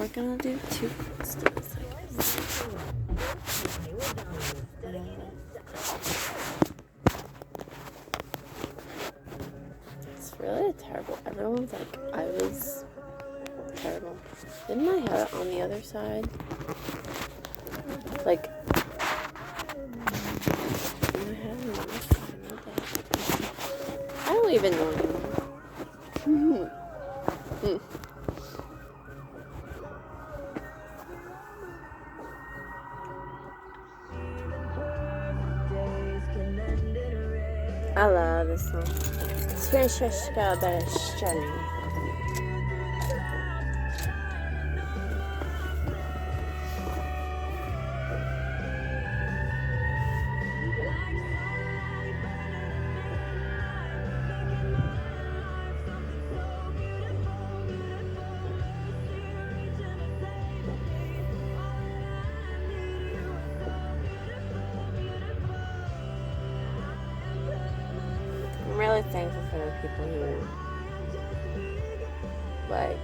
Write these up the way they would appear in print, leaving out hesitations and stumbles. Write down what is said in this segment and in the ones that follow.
we're gonna do two footsteps. It's really terrible. Everyone's like, I was terrible. Didn't I have it on the other side? Like, I don't even know anymore. I love this song. Svenska beställning. I'm really thankful for the people who, like,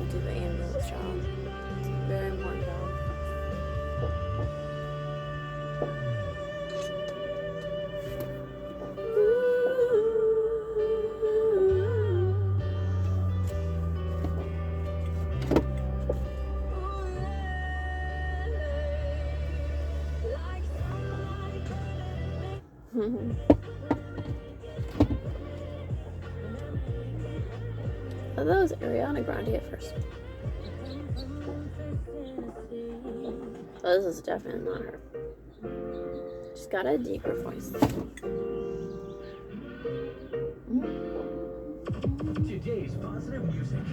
do the ambulance job. It's a very important job. I thought that was Ariana Grande at first. Oh, this is definitely not her. She's got a deeper voice.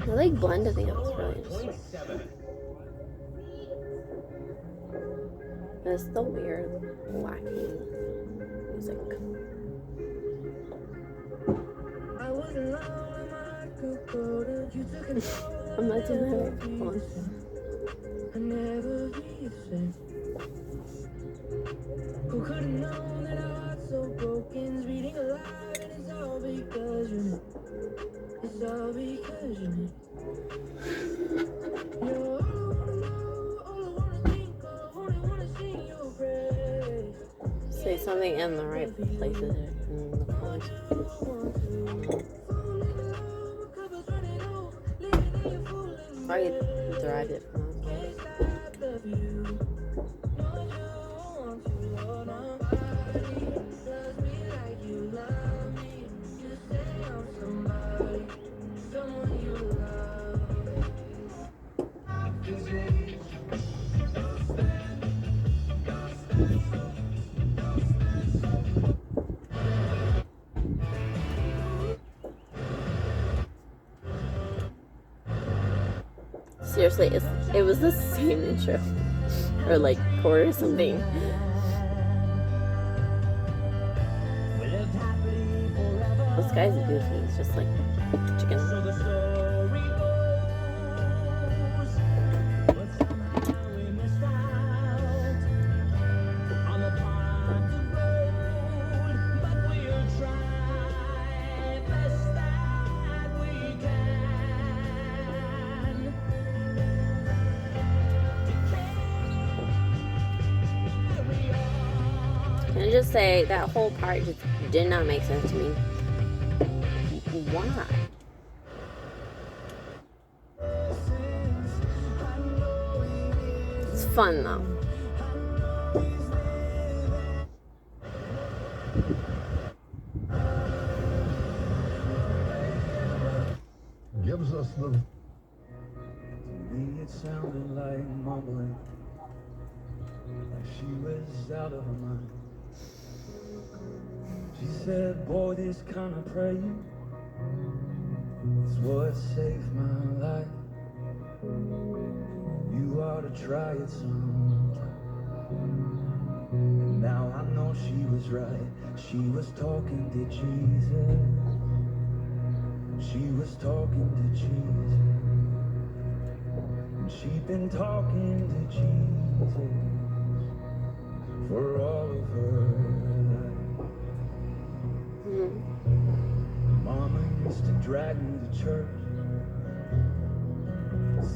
The like blend of the notes really interesting. There's the weird, wacky music. I'm not doing it. Hold on. Who could have known that our hearts so broken, beating alive, and it's all because you're me. It's all because you're me. You're all I wanna know, all I wanna think of, only wanna sing your praise. Say something in the right places in the chorus. I derived it from seriously, it was the same intro. Or like chord or something. This guy's goofy. He's just like chicken. Can I just say that whole part just did not make sense to me. Why? It's fun though. Gives us the. To me, it sounded like mumbling, like she was out of her mind. She said, boy, this kind of praying is what saved my life. You ought to try it sometime. And now I know she was right. She was talking to Jesus. She was talking to Jesus. And she'd been talking to Jesus for all of her life. Mama used to drag me to church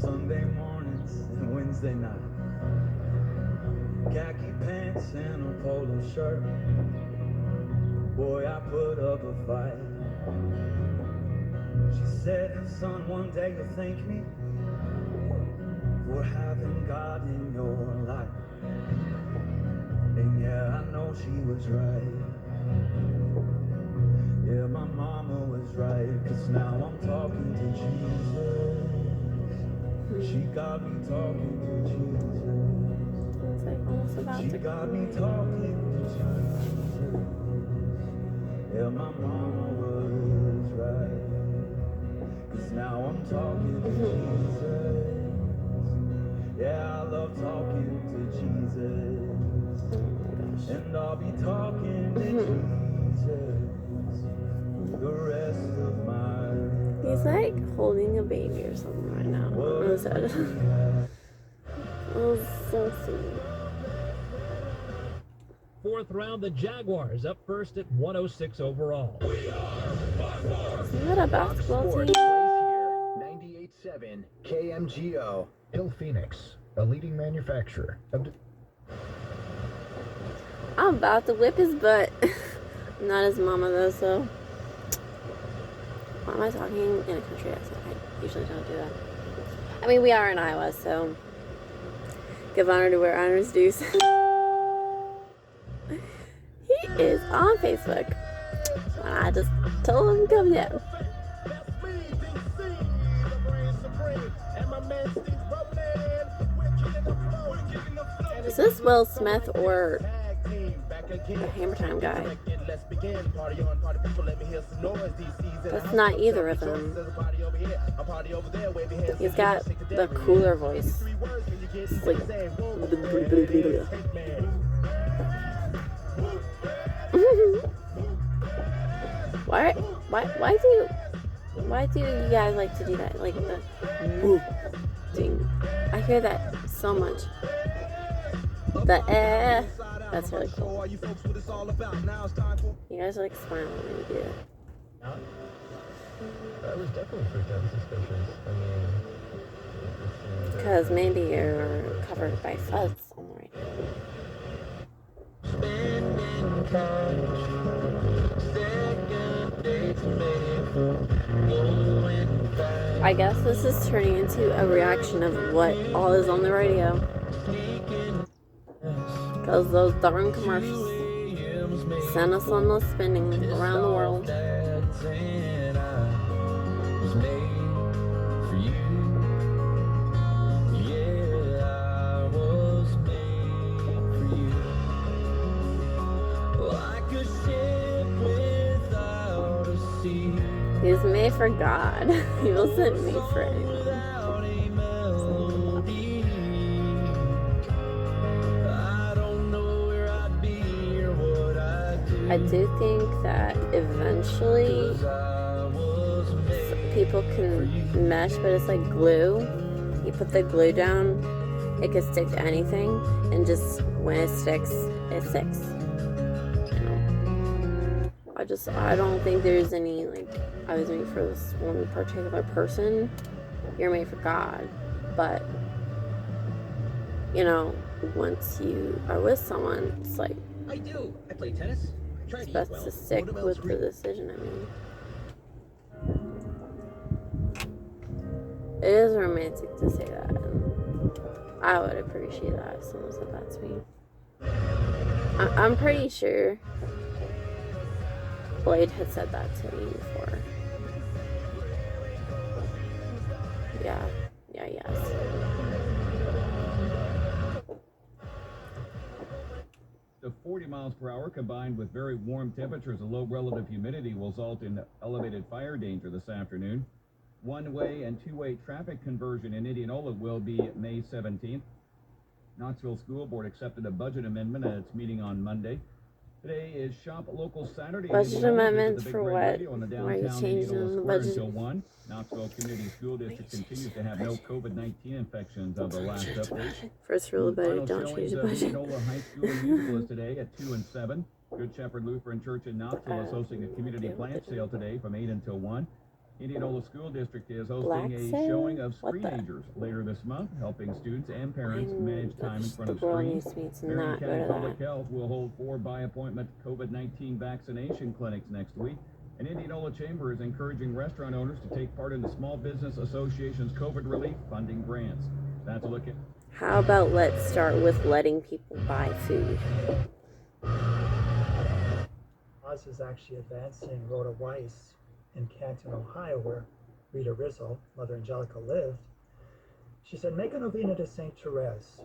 Sunday Monday mornings and Wednesday night. Khaki pants and a polo shirt. Boy, I put up a fight. She said, son, one day you'll thank me for having God in your life. And yeah, I know she was right. Yeah, my mama was right, 'cause now I'm talking to Jesus. She got me talking to Jesus. It's like almost about She to got me cry. talking to Jesus. Yeah, my mama was right, 'cause now I'm talking to Jesus. Yeah, I love talking to Jesus. Oh my gosh. And I'll be talking to Jesus the rest of my He's life. like holding a baby or something right now. What On a his head. country has. Oh, so sweet. Fourth round, the Jaguars up first at 106 overall. Isn't that a basketball Sports team? plays here. 98.7 KMGO. Hill Phoenix, a leading manufacturer of... I'm about to whip his butt. I'm not his mama though, so. Why am I talking in a country accent? I usually don't do that. I mean, we are in Iowa, so give honor to where honor's due. He is on Facebook. And I just told him to come down. Is this Will Smith or the Hammer Time guy? That's not either of them. He's got the cooler voice. It's like why do you guys like to do that? Like the whoop thing. I hear that so much. That's really cool. You guys are like smiling when you do it. I was definitely freaked out and suspicious. I mean... Because maybe you're covered by fuzz on the radio. I guess this is turning into a reaction of what all is on the radio. Because those darn commercials sent us on those spinning around the world. He was made for God. He wasn't made for anyone. I do think that eventually people can mesh, but it's like glue. You put the glue down, it can stick to anything, and just when it sticks, it sticks. You know? I don't think there's any, like, I was made for this one particular person. You're made for God. But, you know, once you are with someone, it's like, I do. I play tennis. it's best to stick with the decision. I mean, it is romantic to say that, and I would appreciate that if someone said that to me. I'm pretty sure Blade had said that to me before. Yes. To 40 miles per hour combined with very warm temperatures and low relative humidity will result in elevated fire danger this afternoon. One-way and two-way traffic conversion in Indianola will be May 17th. Knoxville School Board accepted a budget amendment at its meeting on Monday. Today is Shop Local Saturday. Budget amendments for what? Why are you changing the budget? Until 1. Knoxville Community School District continues to have no COVID-19 infections on the last update. First rule of budget, don't change the budget. Indianola High School musical is today at 2 and 7. Good Shepherd Lutheran Church in Knoxville is hosting a community plant sale today from 8 until 1. Indianola School District is hosting Black a sale? showing of What the? Screenagers later this month, helping students and parents manage time in front The of world screens. needs me to Marion not go County to Public that. Health will hold 4 by-appointment COVID-19 vaccination clinics next week. And Indianola Chamber is encouraging restaurant owners to take part in the Small Business Association's COVID relief funding grants. That's a look at... How about let's start with letting people buy food? Oz is actually advancing Rhoda Weiss in Canton, Ohio, where Rita Rizzo, Mother Angelica, lived. She said, make a novena to St. Therese.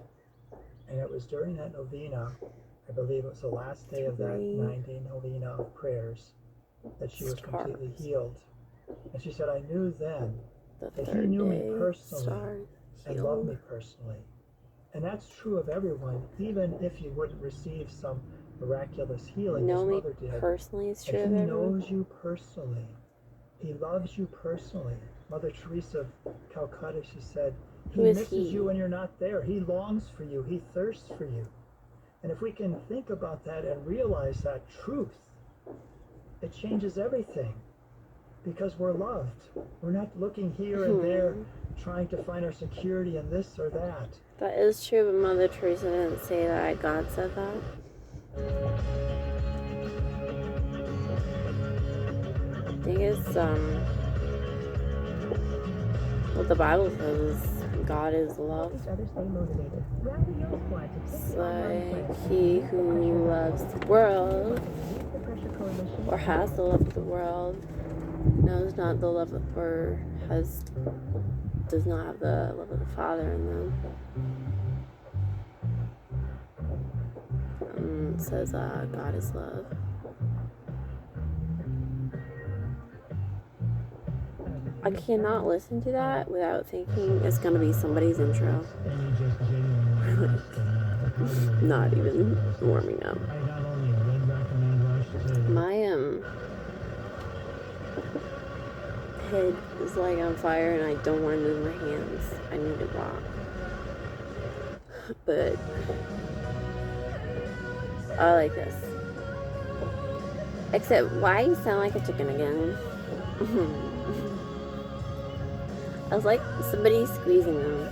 And it was during that novena, I believe it was the last day of that 9-day novena of prayers, that she was completely healed. And she said, I knew then that he knew me personally and loved me personally. And that's true of everyone, even if you wouldn't receive some miraculous healing as Mother did. Personally is true He of everyone. knows you personally. He loves you personally. Mother Teresa of Calcutta, she said, he misses you when you're not there. He longs for you. He thirsts for you. And if we can think about that and realize that truth, it changes everything. Because we're loved. We're not looking here and there trying to find our security in this or that. That is true, but Mother Teresa didn't say that. God said that. I think it's what the Bible says is God is love. It's like he who loves the world or has the love of the world knows not the love of, or does not have the love of the Father in them. It says God is love. I cannot listen to that without thinking it's gonna be somebody's intro. Not even warming up. My head is like on fire and I don't want to move my hands. I need to walk. But I like this. Except, why you sound like a chicken again? I was like somebody squeezing them.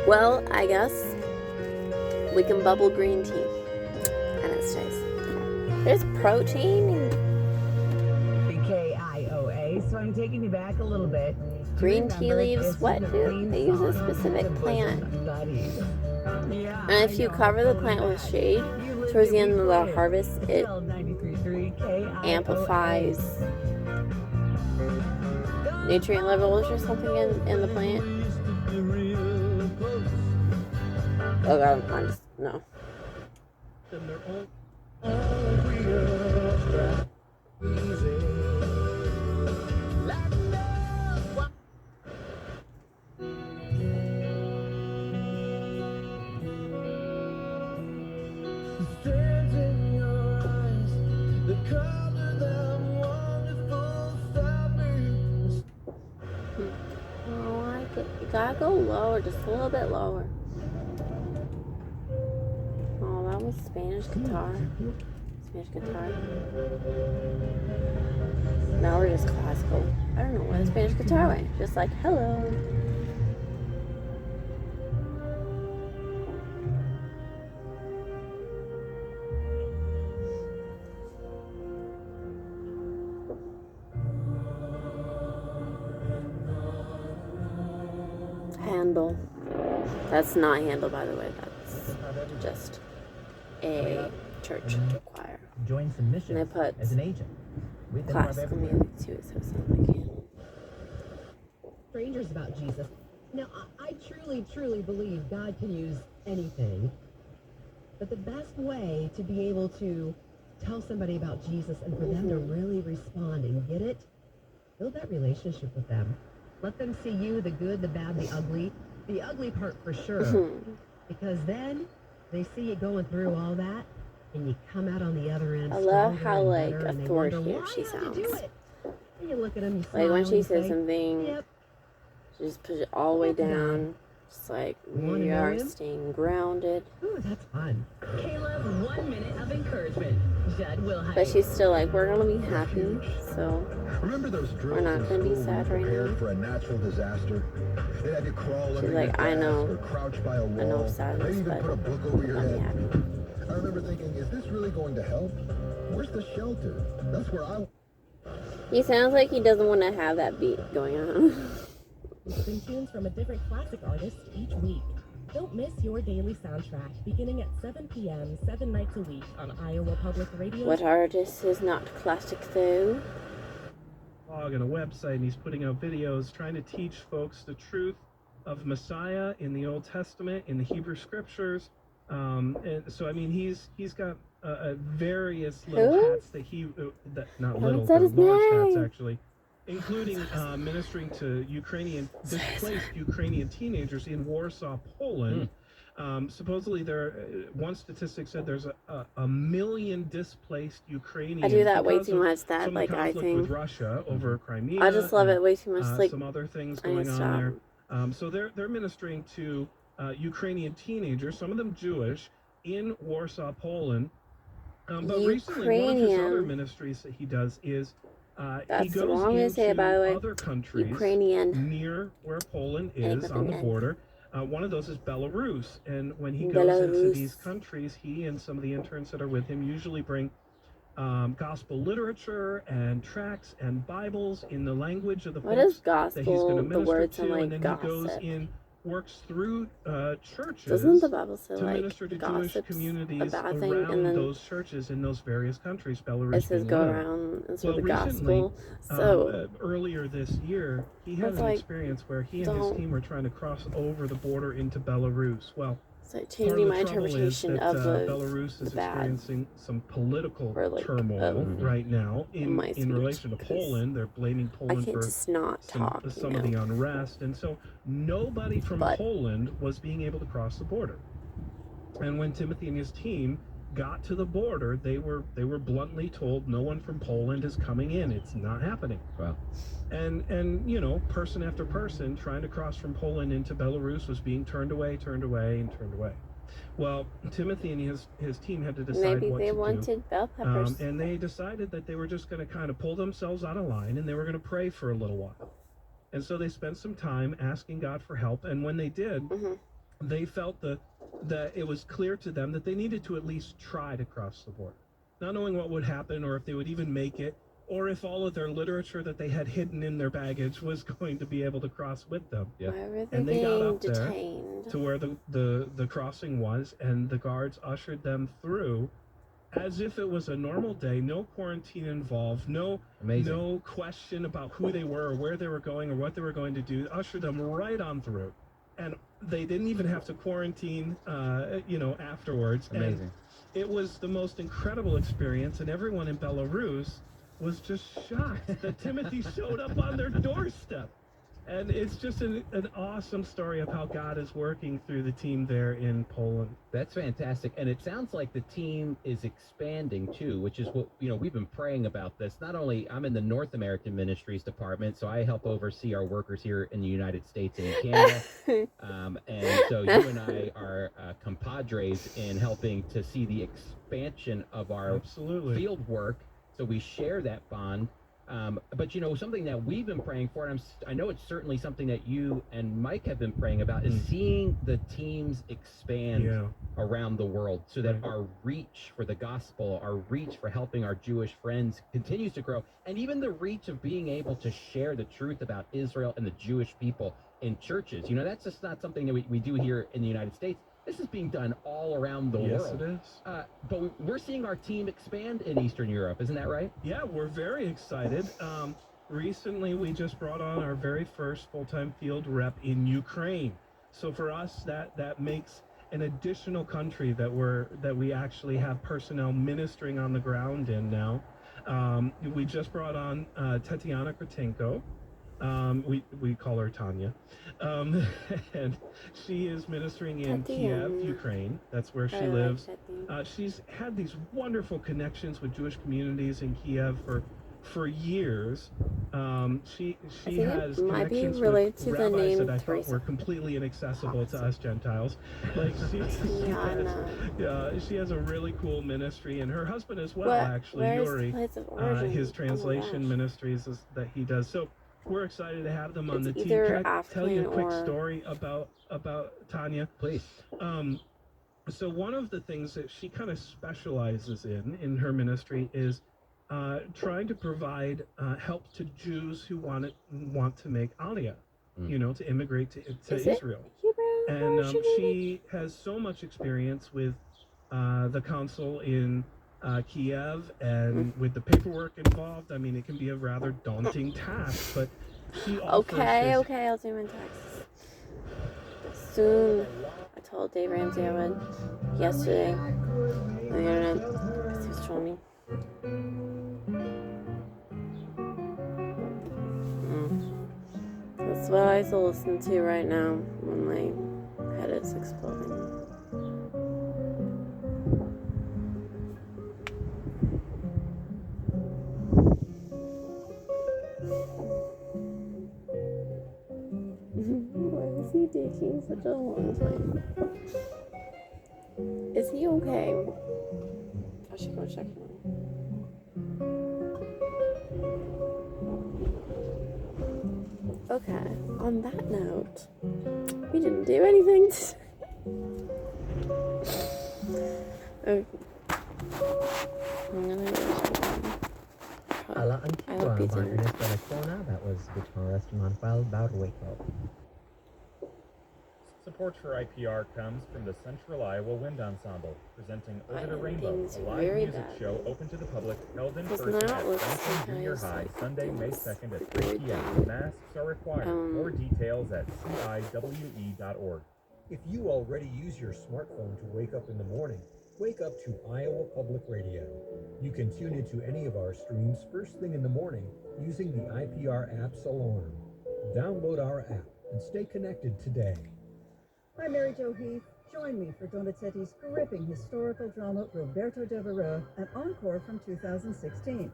Well, I guess we can bubble green tea, and it stays. There's protein in KIOA, so I'm taking you back a little bit. green tea leaves. What do they use? A specific plant, and if you cover the plant with shade, towards the end of the harvest, it amplifies nutrient levels or something in the plant. Oh God, I'm just, no. Oh, I like it. You gotta go lower, just a little bit lower. Oh, that was Spanish guitar. Spanish guitar. Now we're just classical. I don't know what a Spanish guitar went. Just like, hello. Handle. That's not Handle, by the way. That's just a church choir. join some And I missions put as an agent. We've been live classical everywhere. music too, so it sounds like it. Strangers about Jesus. Now, I truly believe God can use anything. But the best way to be able to tell somebody about Jesus and for them to really respond and get it, build that relationship with them. Let them see you, the good, the bad, the ugly part for sure. Because then they see you going through all that and you come out on the other end I love stronger how, and like, better, and they wonder, authoritative why she how'd you do sounds. it? And you look at them, you Like, smile, when and she you says say, something, yep. she just puts it all the way That's down. done. Just like, Wanna we know are him? staying grounded. Ooh, that's fun. Caleb, 1 minute of encouragement. Judd will But she's still like, we're going to be happy, so Remember those we're drills not in going to be school when you sad right prepared now. for a natural disaster? They'd have you crawl She's under like, your I desk know. or crouch by a I know wall. sadness, Maybe even but put a book over your I'll be head. happy. I remember thinking, is this really going to help? Where's the shelter? That's where I... He sounds like he doesn't want to have that beat going on. Listening tunes from a different classic artist each week. Don't miss your daily soundtrack beginning at 7 p.m. 7 nights a week on Iowa Public Radio. What artist is not classic though? Blog and a website, and he's putting out videos trying to teach folks the truth of Messiah in the Old Testament, in the Hebrew Scriptures. And so, I mean, he's got various little hats that not little, said his they're large hats name. actually, including ministering to displaced Ukrainian teenagers in Warsaw, Poland. Supposedly, one statistic said there's a million displaced Ukrainians. I do that way because too of much. That some of like the I conflict think with Russia over Crimea. I just love it way too much. Like some other things I need going to on stop. there. So they're ministering to Ukrainian teenagers, some of them Jewish, in Warsaw, Poland. But recently, one of his other ministries that he does is he That's the goes wrong way to say it, by the way. into other countries Ukrainian. near where Poland And it is with on an the N. border. One of those is Belarus. And when he goes into these countries, he and some of the interns that are with him usually bring gospel literature and tracts and Bibles in the language of the What is folks that he's going to gospel? The minister words to. sound like And then he goes gossip. in, works through churches Doesn't the Bible say to like minister to Jewish gossip's communities a bad thing? around And then those churches in those various countries, Belarus it says being go one of them. around and spread Well, the recently, gospel. So earlier this year, he had That's an like, experience where he and his don't- team were trying to cross over the border into Belarus. Well, it's like part of changing the my trouble is interpretation that of Belarus is the bad. experiencing some political Or, like, turmoil right now in my speech, relation to 'cause Poland. They're blaming I Poland can't for just not talk. some of the unrest, and so nobody from But- Poland was being able to cross the border. And when Timothy and his team got to the border, they were bluntly told, no one from Poland is coming in. It's not happening. Wow. And you know, person after person trying to cross from Poland into Belarus was being turned away. Well, Timothy and his team had to decide Maybe what they to wanted bell do. peppers. And they decided that they were just going to kind of pull themselves out of line, and they were going to pray for a little while. And so they spent some time asking God for help. And when they did, they felt that it was clear to them that they needed to at least try to cross the border. Not knowing what would happen or if they would even make it, or if all of their literature that they had hidden in their baggage was going to be able to cross with them. Why were they And they got being up there detained? to where the crossing was, and the guards ushered them through as if it was a normal day, no quarantine involved, no question about who they were or where they were going or what they were going to do. Ushered them right on through. And they didn't even have to quarantine, afterwards. Amazing. And it was the most incredible experience, and everyone in Belarus was just shocked that Timothy showed up on their doorstep. And it's just an awesome story of how God is working through the team there in Poland. That's fantastic. And it sounds like the team is expanding too, which is what, we've been praying about this. Not only I'm in the North American Ministries department, so I help oversee our workers here in the United States and in Canada. And so you and I are compadres in helping to see the expansion of our field work. So we share that bond. But something that we've been praying for, and I know it's certainly something that you and Mike have been praying about, is seeing the teams expand around the world so that our reach for the gospel, our reach for helping our Jewish friends continues to grow, and even the reach of being able to share the truth about Israel and the Jewish people in churches. That's just not something that we do here in the United States. This is being done all around the world. Yes, it is. But we're seeing our team expand in Eastern Europe. Isn't that right? Yeah, we're very excited. Recently, we just brought on our very first full-time field rep in Ukraine. So for us, that makes an additional country that we actually have personnel ministering on the ground in now. We just brought on Tatiana Kratenko. We call her Tanya, and she is ministering in Kiev, Ukraine. That's where she lives. She's had these wonderful connections with Jewish communities in Kiev for years. She has connections with rabbis that I thought were completely inaccessible to us Gentiles. Like she has a really cool ministry, and her husband as well, actually, Yuri. His translation ministries that he does. So we're excited to have them on the team. Can I tell you a quick story about Tanya? Please. So one of the things that she kind of specializes in her ministry is trying to provide help to Jews who want to make Aliyah, to immigrate to Israel. And she has so much experience with the council in Kiev and with the paperwork involved. I mean, it can be a rather daunting task, but she offers Okay, I'll do my texts. Soon. I told Dave Ramsey I would yesterday on the internet because he was trolling me. That's what I have to listen to right now when my head is exploding. Why is he taking such a long time? Is he okay? I should go check him. Okay, on that note, we didn't do anything today. Okay. I'm gonna go check him. Alla antigua Martinez Venezuela, that was guitarist Manuel Barrueco. Support for IPR comes from the Central Iowa Wind Ensemble, presenting Over the Rainbow, a live music show open to the public, held in person at Franklin Junior High, Sunday, May 2nd at 3 p.m. Masks are required. More details at ciwe.org. If you already use your smartphone to wake up in the morning, wake up to Iowa Public Radio. You can tune into any of our streams first thing in the morning using the IPR app's alarm. Download our app and stay connected today. I'm Mary Jo Heath. Join me for Donizetti's gripping historical drama Roberto Devereux, an encore from 2016.